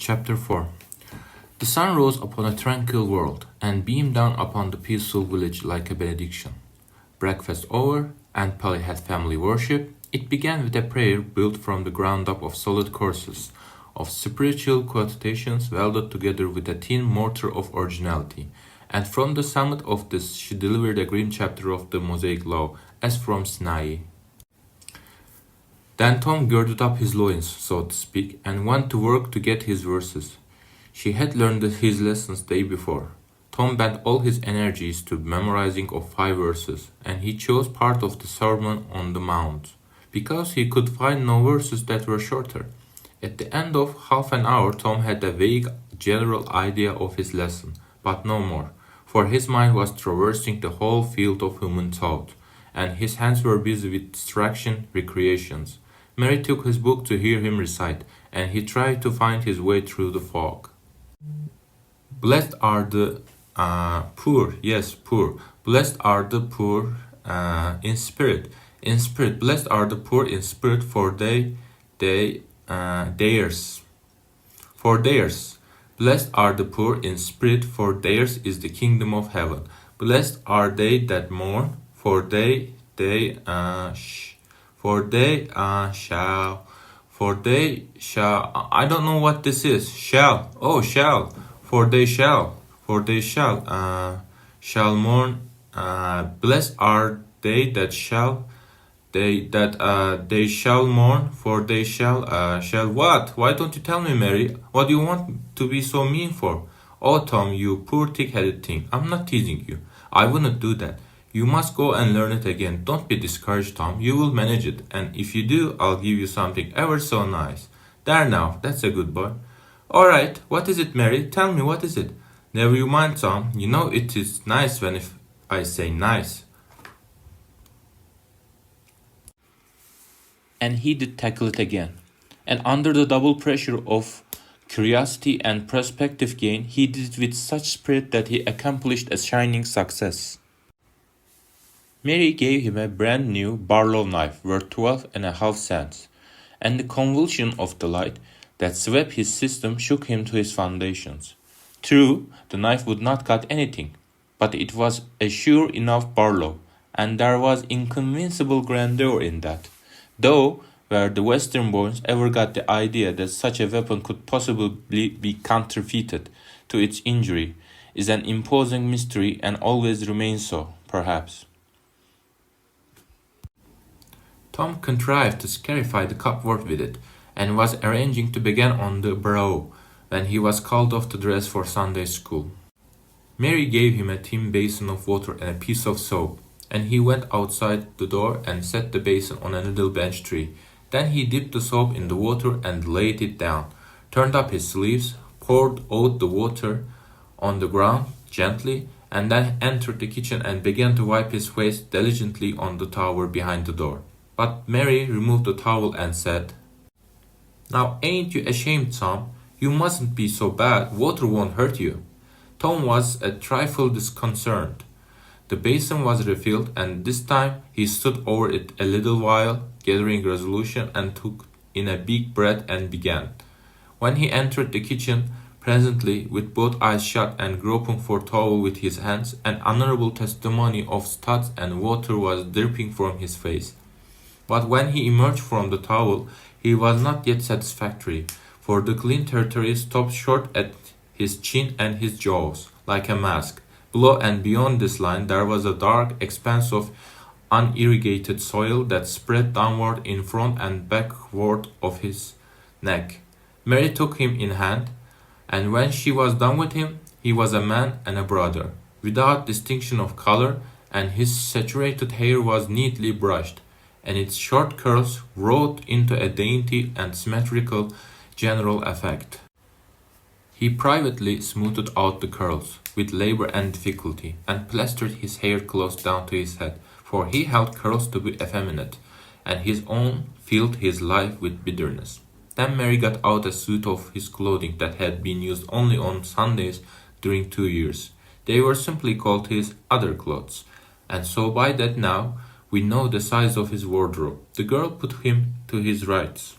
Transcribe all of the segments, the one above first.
Chapter 4 The sun rose upon a tranquil world and beamed down upon the peaceful village like a benediction. Breakfast over, and Polly had family worship. It began with a prayer built from the ground up of solid courses, of spiritual quotations welded together with a thin mortar of originality, and from the summit of this she delivered a grim chapter of the Mosaic law, as from Sinai. Then Tom girded up his loins, so to speak, and went to work to get his verses. She had learned his lessons day before. Tom bent all his energies to memorizing of 5 verses, and he chose part of the Sermon on the Mount, because he could find no verses that were shorter. At the end of half an hour Tom had a vague general idea of his lesson, but no more, for his mind was traversing the whole field of human thought, and his hands were busy with distraction, recreations. Mary took his book to hear him recite, and he tried to find his way through the fog. Blessed are the poor, yes, poor. Blessed are the poor in spirit. In spirit, blessed are the poor in spirit, for theirs. For theirs. Blessed are the poor in spirit, for theirs is the kingdom of heaven. Blessed are they that mourn, for they shall, I don't know what this is, shall, for they shall mourn, blessed are they that they shall mourn, for they shall what? Why don't you tell me, Mary? What do you want to be so mean for? Oh, Tom, you poor thick-headed thing, I'm not teasing you. I wouldn't do that. You must go and learn it again. Don't be discouraged, Tom. You will manage it, and if you do, I'll give you something ever so nice. There now, that's a good boy. All right, what is it, Mary? Tell me, what is it? Never you mind, Tom. You know it is nice when if I say nice. And he did tackle it again. And under the double pressure of curiosity and prospective gain, he did it with such spirit that he accomplished a shining success. Mary gave him a brand new Barlow knife worth 12.5 cents, and the convulsion of delight that swept his system shook him to his foundations. True, the knife would not cut anything, but it was a sure enough Barlow, and there was inconceivable grandeur in that, though where the Western boys ever got the idea that such a weapon could possibly be counterfeited to its injury is an imposing mystery and always remains so, perhaps. Tom contrived to scarify the cupboard with it, and was arranging to begin on the brow, when he was called off to dress for Sunday school. Mary gave him a tin basin of water and a piece of soap, and he went outside the door and set the basin on a little bench tree. Then he dipped the soap in the water and laid it down, turned up his sleeves, poured out the water on the ground gently, and then entered the kitchen and began to wipe his face diligently on the towel behind the door. But Mary removed the towel and said, "Now ain't you ashamed, Tom? You mustn't be so bad. Water won't hurt you." Tom was a trifle disconcerted. The basin was refilled, and this time he stood over it a little while, gathering resolution, and took in a big breath and began. When he entered the kitchen, presently, with both eyes shut and groping for towel with his hands, an honorable testimony of studs and water was dripping from his face. But when he emerged from the towel, he was not yet satisfactory, for the clean territory stopped short at his chin and his jaws, like a mask. Below and beyond this line there was a dark expanse of unirrigated soil that spread downward in front and backward of his neck. Mary took him in hand, and when she was done with him, he was a man and a brother, without distinction of color, and his saturated hair was neatly brushed, and its short curls wrought into a dainty and symmetrical general effect. He privately smoothed out the curls, with labor and difficulty, and plastered his hair close down to his head, for he held curls to be effeminate, and his own filled his life with bitterness. Then Mary got out a suit of his clothing that had been used only on Sundays during 2 years. They were simply called his other clothes, and so by that now we know the size of his wardrobe. The girl put him to his rights.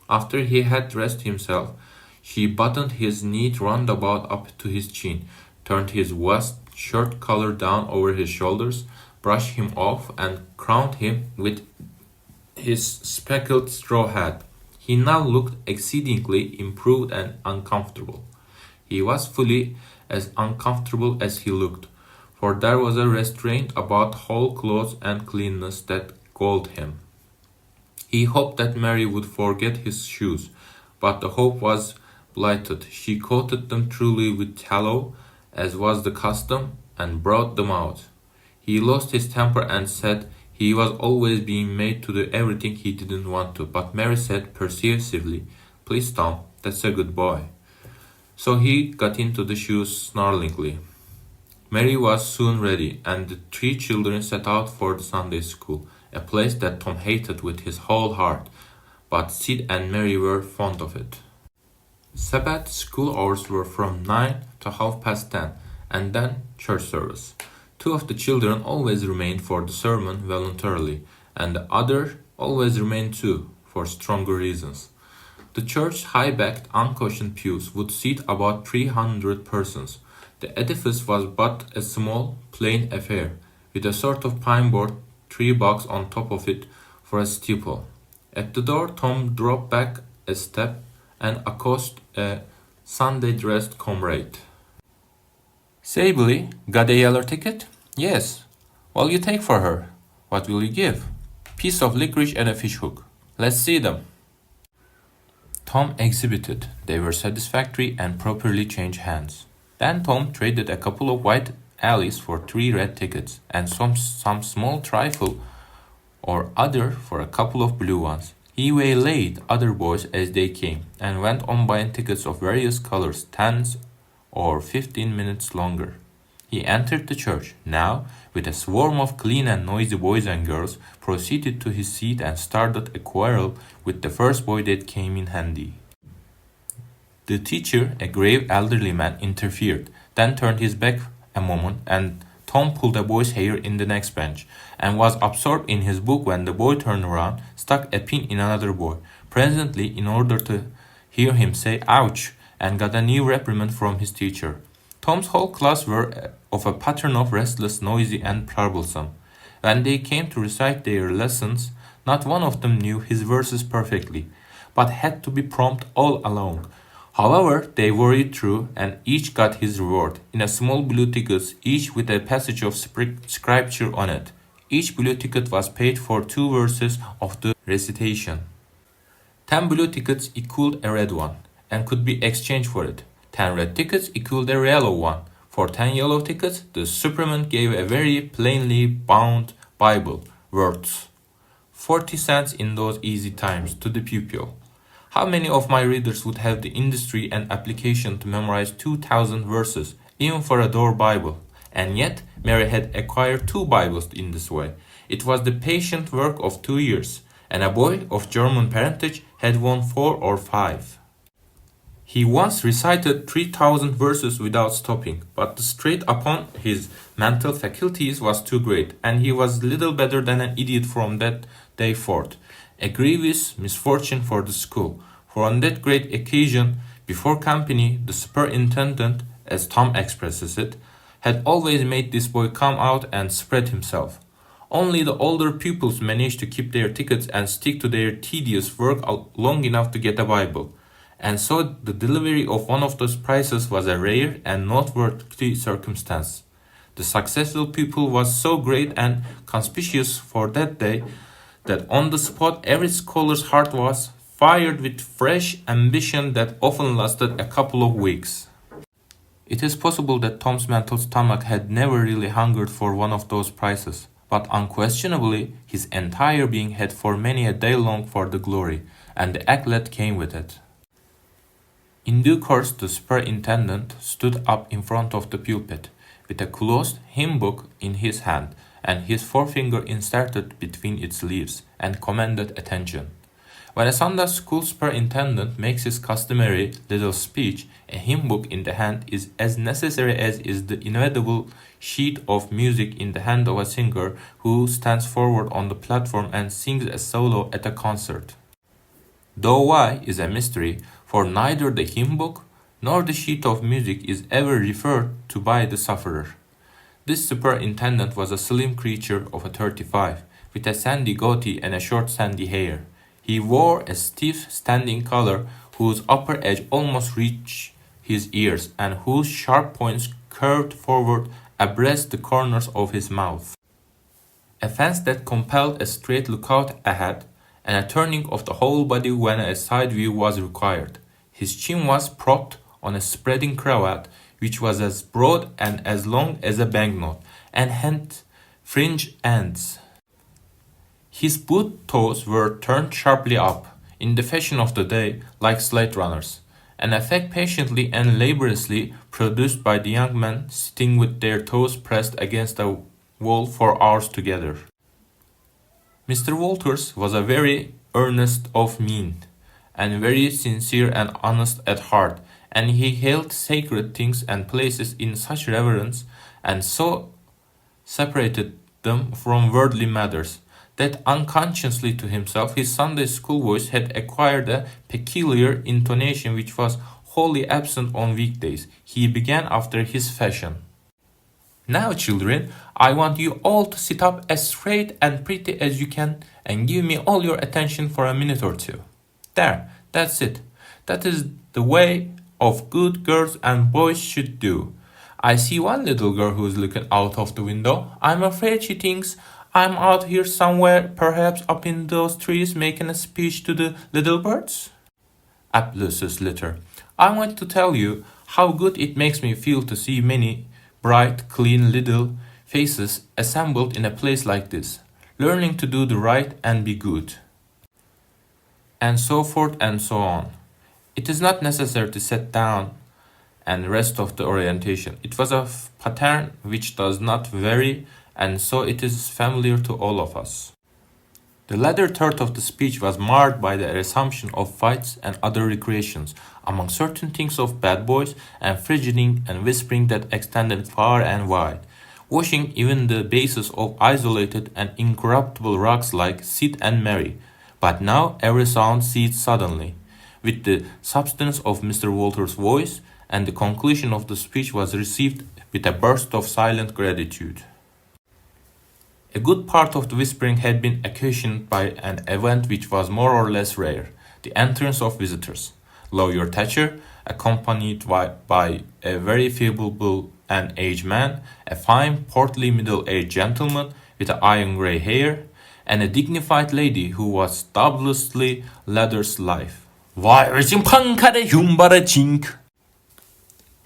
After he had dressed himself, She buttoned his neat roundabout up to his chin, turned his vest shirt collar down over his shoulders, brushed him off, and crowned him with his speckled straw hat. He now looked exceedingly improved and uncomfortable. He was fully as uncomfortable as he looked, for there was a restraint about whole clothes and cleanness that galled him. He hoped that Mary would forget his shoes, but the hope was blighted. She coated them truly with tallow, as was the custom, and brought them out. He lost his temper and said he was always being made to do everything he didn't want to, but Mary said persuasively, "Please, Tom, that's a good boy." So he got into the shoes snarlingly. Mary was soon ready, and the three children set out for the Sunday school, a place that Tom hated with his whole heart, but Sid and Mary were fond of it. Sabbath school hours were from 9 to 10:30, and then church service. Two of the children always remained for the sermon voluntarily, and the other always remained too, for stronger reasons. The church's high-backed, uncushioned pews would seat about 300 persons. The edifice was but a small, plain affair, with a sort of pine-board tree box on top of it for a steeple. At the door, Tom dropped back a step and accosted a Sunday-dressed comrade. "Say, Billy, got a yellow ticket?" "Yes." "What'll you take for her?" "What will you give?" "Piece of licorice and a fish hook." "Let's see them." Tom exhibited. They were satisfactory and properly changed hands. Then Tom traded a couple of white alleys for 3 red tickets, and some small trifle or other for a couple of blue ones. He waylaid other boys as they came, and went on buying tickets of various colors 10 or 15 minutes longer. He entered the church, now, with a swarm of clean and noisy boys and girls, proceeded to his seat and started a quarrel with the first boy that came in handy. The teacher, a grave elderly man, interfered, then turned his back a moment, and Tom pulled a boy's hair in the next bench, and was absorbed in his book when the boy turned around, stuck a pin in another boy, presently in order to hear him say "ouch," and got a new reprimand from his teacher. Tom's whole class were of a pattern of restless, noisy, and troublesome. When they came to recite their lessons, not one of them knew his verses perfectly, but had to be prompt all along. However, they worried through, and each got his reward, in a small blue ticket, each with a passage of scripture on it. Each blue ticket was paid for 2 verses of the recitation. 10 blue tickets equaled a red one, and could be exchanged for it. 10 red tickets equaled a yellow one. For 10 yellow tickets, the superman gave a very plainly bound Bible, worth 40 cents in those easy times, to the pupil. How many of my readers would have the industry and application to memorize 2,000 verses, even for a door Bible? And yet, Mary had acquired 2 Bibles in this way. It was the patient work of 2 years, and a boy of German parentage had won 4 or 5. He once recited 3,000 verses without stopping, but the strain upon his mental faculties was too great, and he was little better than an idiot from that day forth. A grievous misfortune for the school, for on that great occasion, before company, the superintendent, as Tom expresses it, had always made this boy come out and spread himself. Only the older pupils managed to keep their tickets and stick to their tedious work long enough to get a Bible. And so the delivery of one of those prizes was a rare and noteworthy circumstance. The successful pupil was so great and conspicuous for that day that on the spot every scholar's heart was fired with fresh ambition that often lasted a couple of weeks. It is possible that Tom's mental stomach had never really hungered for one of those prizes, but unquestionably his entire being had for many a day longed for the glory, and the accolade came with it. In due course the superintendent stood up in front of the pulpit, with a closed hymn book in his hand, and his forefinger inserted between its leaves, and commanded attention. When a Sunday school superintendent makes his customary little speech, a hymn book in the hand is as necessary as is the inevitable sheet of music in the hand of a singer who stands forward on the platform and sings a solo at a concert. Though why is a mystery, for neither the hymn book nor the sheet of music is ever referred to by the sufferer. This superintendent was a slim creature of 35, with a sandy goatee and a short sandy hair. He wore a stiff standing collar whose upper edge almost reached his ears and whose sharp points curved forward abreast the corners of his mouth. A fence that compelled a straight lookout ahead and a turning of the whole body when a side view was required. His chin was propped on a spreading cravat which was as broad and as long as a banknote and had fringe ends. His boot toes were turned sharply up, in the fashion of the day, like slate runners, an effect patiently and laboriously produced by the young men sitting with their toes pressed against a wall for hours together. Mr. Walters was a very earnest of mien, and very sincere and honest at heart, and he held sacred things and places in such reverence, and so separated them from worldly matters, that unconsciously to himself his Sunday school voice had acquired a peculiar intonation which was wholly absent on weekdays. He began after his fashion. Now, children, I want you all to sit up as straight and pretty as you can and give me all your attention for a minute or two. There, that's it. That is the way of good girls and boys should do. I see one little girl who is looking out of the window. I'm afraid she thinks I'm out here somewhere, perhaps up in those trees making a speech to the little birds. Applauses later. I want to tell you how good it makes me feel to see many bright, clean little faces assembled in a place like this, learning to do the right and be good. And so forth and so on. It is not necessary to set down and rest of the orientation. It was a pattern which does not vary, and so it is familiar to all of us. The latter third of the speech was marred by the resumption of fights and other recreations, among certain things of bad boys, and frigidding and whispering that extended far and wide, washing even the bases of isolated and incorruptible rocks like Sid and Mary. But now every sound ceased suddenly, with the substance of Mr. Walter's voice, and the conclusion of the speech was received with a burst of silent gratitude. A good part of the whispering had been occasioned by an event which was more or less rare, the entrance of visitors. Lawyer Thatcher, accompanied by a very feeble and aged man, a fine, portly, middle-aged gentleman with iron grey hair, and a dignified lady who was doubtlessly Leather's life.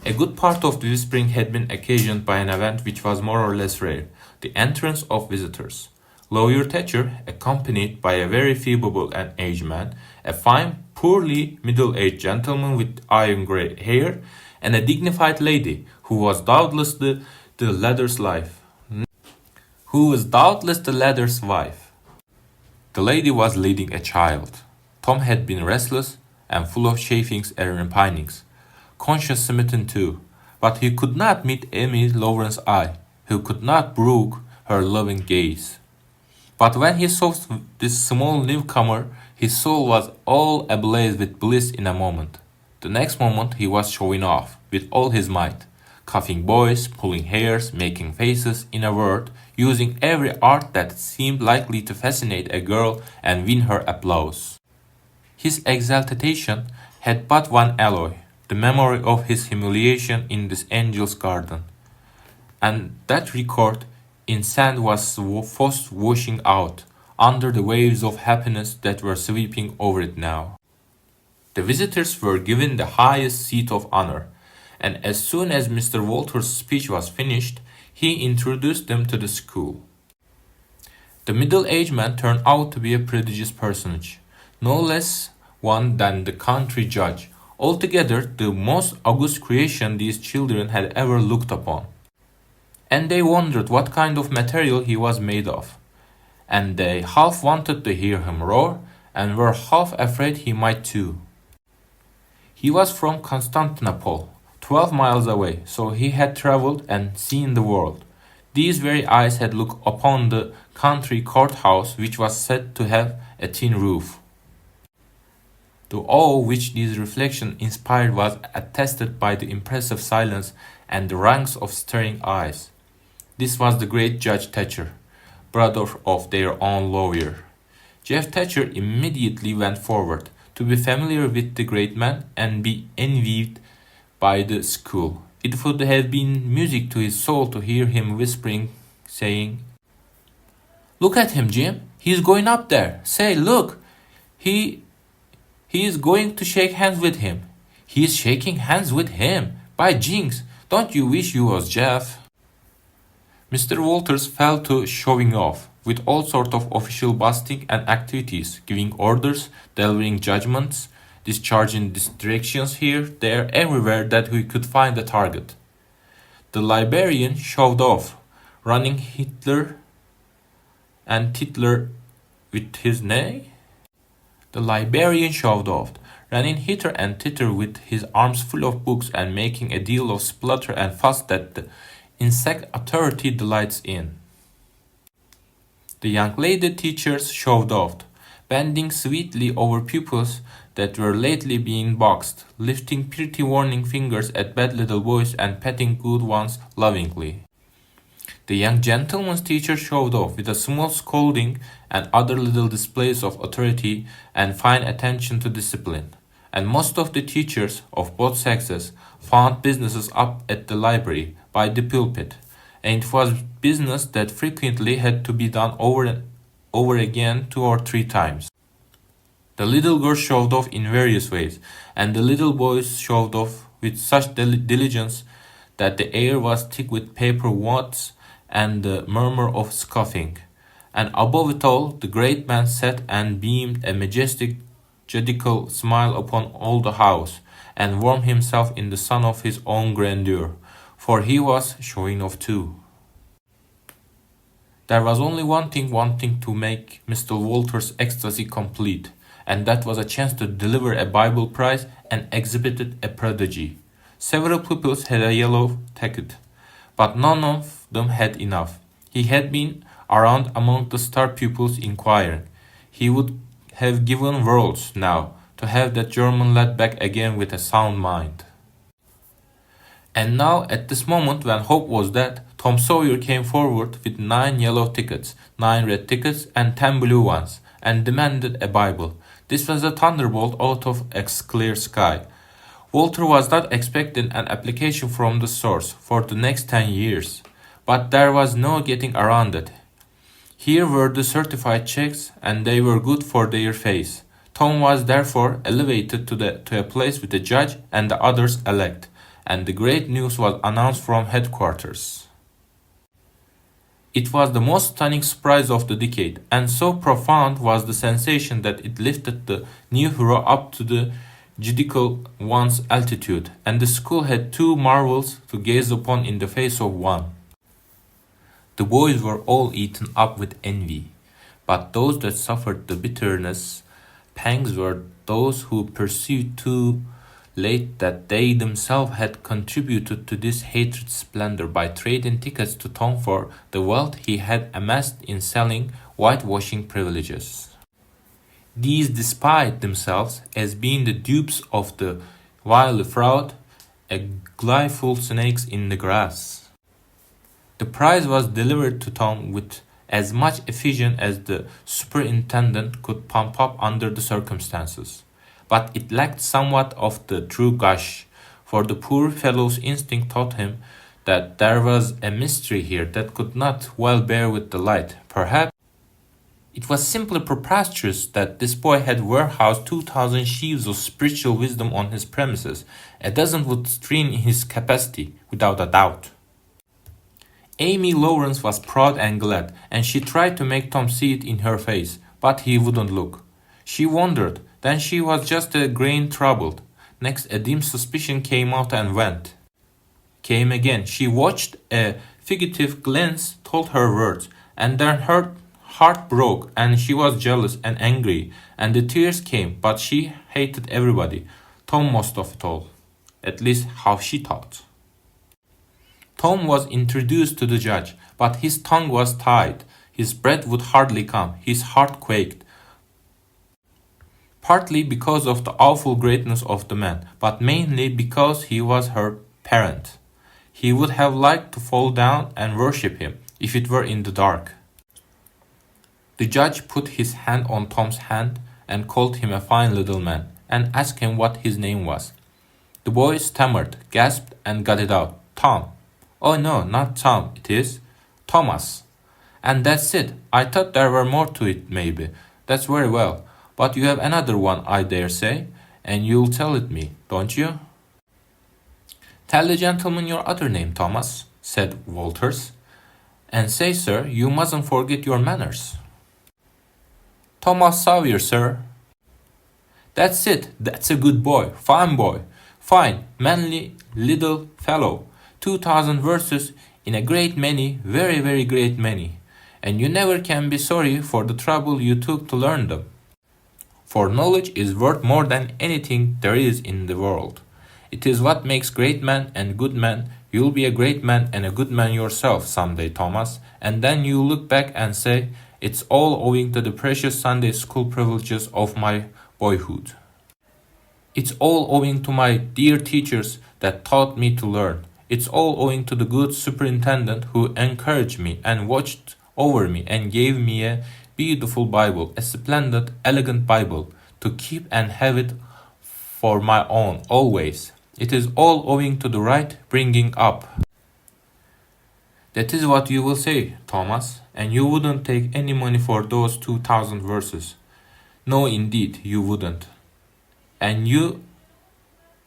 A good part of the whispering had been occasioned by an event which was more or less rare, the entrance of visitors. Lawyer Thatcher, accompanied by a very feeble and aged man, a fine, poorly middle-aged gentleman with iron grey hair, and a dignified lady who was doubtless the Leather's wife. The lady was leading a child. Tom had been restless and full of chafings and repinings, conscience-smitten too, but he could not meet Amy Lawrence's eye, he could not brook her loving gaze. But when he saw this small newcomer, his soul was all ablaze with bliss in a moment. The next moment he was showing off, with all his might, cuffing boys, pulling hairs, making faces, in a word, using every art that seemed likely to fascinate a girl and win her applause. His exaltation had but one alloy, the memory of his humiliation in this angel's garden, and that record in sand was fast washing out under the waves of happiness that were sweeping over it now. The visitors were given the highest seat of honor, and as soon as Mr. Walter's speech was finished, he introduced them to the school. The middle-aged man turned out to be a prodigious personage, no less one than the country judge, altogether the most august creation these children had ever looked upon. And they wondered what kind of material he was made of, and they half wanted to hear him roar, and were half afraid he might too. He was from Constantinople, 12 miles away, so he had traveled and seen the world. These very eyes had looked upon the country courthouse, which was said to have a tin roof. The awe which these reflections inspired was attested by the impressive silence and the ranks of staring eyes. This was the great Judge Thatcher, brother of their own lawyer. Jeff Thatcher immediately went forward to be familiar with the great man and be envied by the school. It would have been music to his soul to hear him whispering, saying, "Look at him, Jim. He's going up there. Say, look. He is going to shake hands with him. He is shaking hands with him. By jinx, don't you wish you was Jeff?" Mr. Walters fell to showing off, with all sorts of official busting and activities, giving orders, delivering judgments, discharging directions here, there, everywhere that he could find a target. The librarian showed off, running Hitler and Titler with his neigh. The librarian showed off, running hither and thither with his arms full of books and making a deal of splutter and fuss that the insect authority delights in. The young lady teachers showed off, bending sweetly over pupils that were lately being boxed, lifting pretty warning fingers at bad little boys and petting good ones lovingly. The young gentleman's teacher showed off with a small scolding and other little displays of authority and fine attention to discipline. And most of the teachers of both sexes found businesses up at the library by the pulpit, and it was business that frequently had to be done over and over again 2 or 3 times. The little girls showed off in various ways, and the little boys showed off with such diligence that the air was thick with paper wads and the murmur of scoffing. And above it all, the great man sat and beamed a majestic judicial smile upon all the house, and warmed himself in the sun of his own grandeur, for he was showing off too. There was only one thing wanting to make Mr. Walter's ecstasy complete, and that was a chance to deliver a Bible prize and exhibited a prodigy. Several pupils had a yellow ticket, but none of them had enough. He had been around among the star pupils inquiring. He would have given worlds now to have that German lad back again with a sound mind. And now, at this moment when hope was dead, Tom Sawyer came forward with 9 yellow tickets, 9 red tickets, and 10 blue ones, and demanded a Bible. This was a thunderbolt out of a clear sky. Walter was not expecting an application from the source for the next 10 years, but there was no getting around it. Here were the certified checks, and they were good for their face. Tom was therefore elevated to a place with the judge and the others elect, and the great news was announced from headquarters. It was the most stunning surprise of the decade, and so profound was the sensation that it lifted the new hero up to the judicial one's altitude, and the school had 2 marvels to gaze upon in the face of one. The boys were all eaten up with envy, but those that suffered the bitterness pangs were those who perceived too late that they themselves had contributed to this hatred splendor by trading tickets to Tom for the wealth he had amassed in selling whitewashing privileges. These despised themselves as being the dupes of the vile fraud, a gleeful snakes in the grass. The prize was delivered to Tom with as much effusion as the superintendent could pump up under the circumstances. But it lacked somewhat of the true gush, for the poor fellow's instinct taught him that there was a mystery here that could not well bear with the light. Perhaps it was simply preposterous that this boy had warehoused 2,000 sheaves of spiritual wisdom on his premises. A dozen would strain in his capacity, without a doubt. Amy Lawrence was proud and glad, and she tried to make Tom see it in her face, but he wouldn't look. She wondered. Then she was just a grain troubled. Next, a dim suspicion came out and went. Came again. She watched. A fugitive glance told her words, and then her heart broke, and she was jealous and angry, and the tears came, but she hated everybody, Tom most of it all. At least how she thought. Tom was introduced to the judge, but his tongue was tied. His breath would hardly come. His heart quaked. partly because of the awful greatness of the man, but mainly because he was her parent. He would have liked to fall down and worship him if it were in the dark. The judge put his hand on Tom's hand and called him a fine little man, and asked him what his name was. The boy stammered, gasped, and got it out. Tom. Oh no, not Tom, it is Thomas. And that's it. I thought there were more to it, maybe. That's very well. But you have another one, I dare say, and you'll tell it me, don't you? Tell the gentleman your other name, Thomas, said Walters. And say, sir, you mustn't forget your manners. Thomas Sawyer, sir. That's it. That's a good boy. Fine boy. Fine, manly little fellow. 2,000 verses in a great many, very, very great many. And you never can be sorry for the trouble you took to learn them. For knowledge is worth more than anything there is in the world. It is what makes great men and good men. You'll be a great man and a good man yourself some day, Thomas, and then you'll look back and say, it's all owing to the precious Sunday school privileges of my boyhood. It's all owing to my dear teachers that taught me to learn. It's all owing to the good superintendent who encouraged me and watched over me and gave me a beautiful Bible, a splendid, elegant Bible, to keep and have it for my own, always. It is all owing to the right bringing up. That is what you will say, Thomas, and you wouldn't take any money for those 2,000 verses. No, indeed, you wouldn't. And you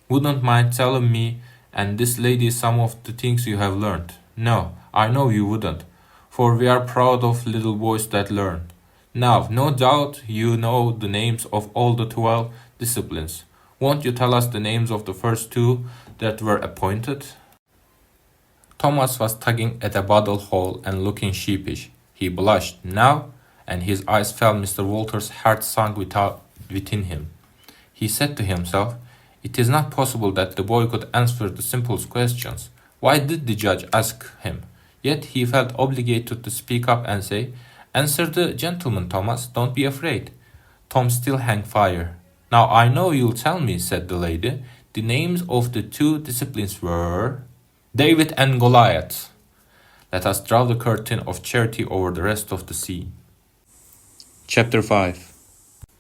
wouldn't mind telling me and this lady some of the things you have learned. No, I know you wouldn't, for we are proud of little boys that learn. Now, no doubt you know the names of all the 12 disciplines. Won't you tell us the names of the first 2 that were appointed? Thomas was tugging at a bottle hole and looking sheepish. He blushed now, and his eyes fell. Mr. Walters' heart sunk within him. He said to himself, it is not possible that the boy could answer the simplest questions. Why did the judge ask him? Yet he felt obligated to speak up and say, answer the gentleman, Thomas, don't be afraid. Tom still hung fire. Now I know you'll tell me, said the lady. The names of the 2 disciplines were David and Goliath. Let us draw the curtain of charity over the rest of the scene. Chapter 5.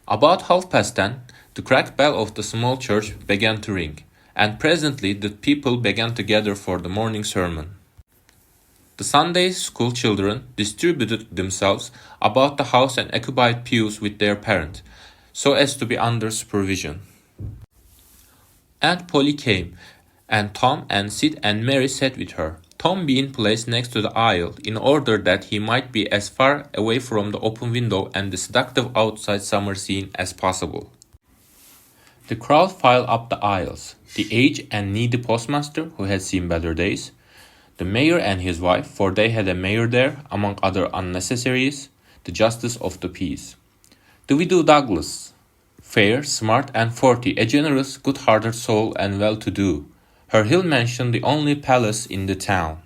About 10:30, the cracked bell of the small church began to ring, and presently the people began to gather for the morning sermon. The Sunday school children distributed themselves about the house and occupied pews with their parent, so as to be under supervision. Aunt Polly came, and Tom and Sid and Mary sat with her, Tom being placed next to the aisle in order that he might be as far away from the open window and the seductive outside summer scene as possible. The crowd filed up the aisles, the aged and needy postmaster who had seen better days, the mayor and his wife, for they had a mayor there, among other unnecessaries, the justice of the peace, the widow Douglas, fair, smart, and 40, a generous, good-hearted soul and well-to-do, her hill mansion the only palace in the town,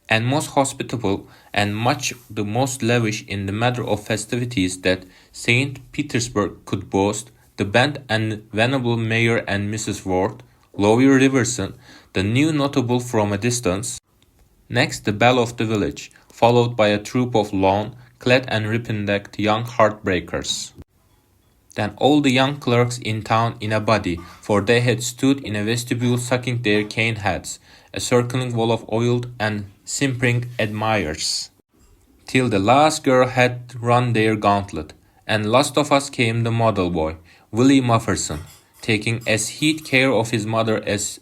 and most hospitable and much the most lavish in the matter of festivities that St. Petersburg could boast, the band and venerable Mayor and Mrs. Ward, Lawyer Riverson, the new notable from a distance, next the belle of the village, followed by a troop of lawn-clad and ribbon-decked young heartbreakers. Then all the young clerks in town in a body, for they had stood in a vestibule sucking their cane hats, a circling wall of oiled and simpering admirers, till the last girl had run their gauntlet, and last of us came the model boy, Willie Mufferson, taking as heed care of his mother as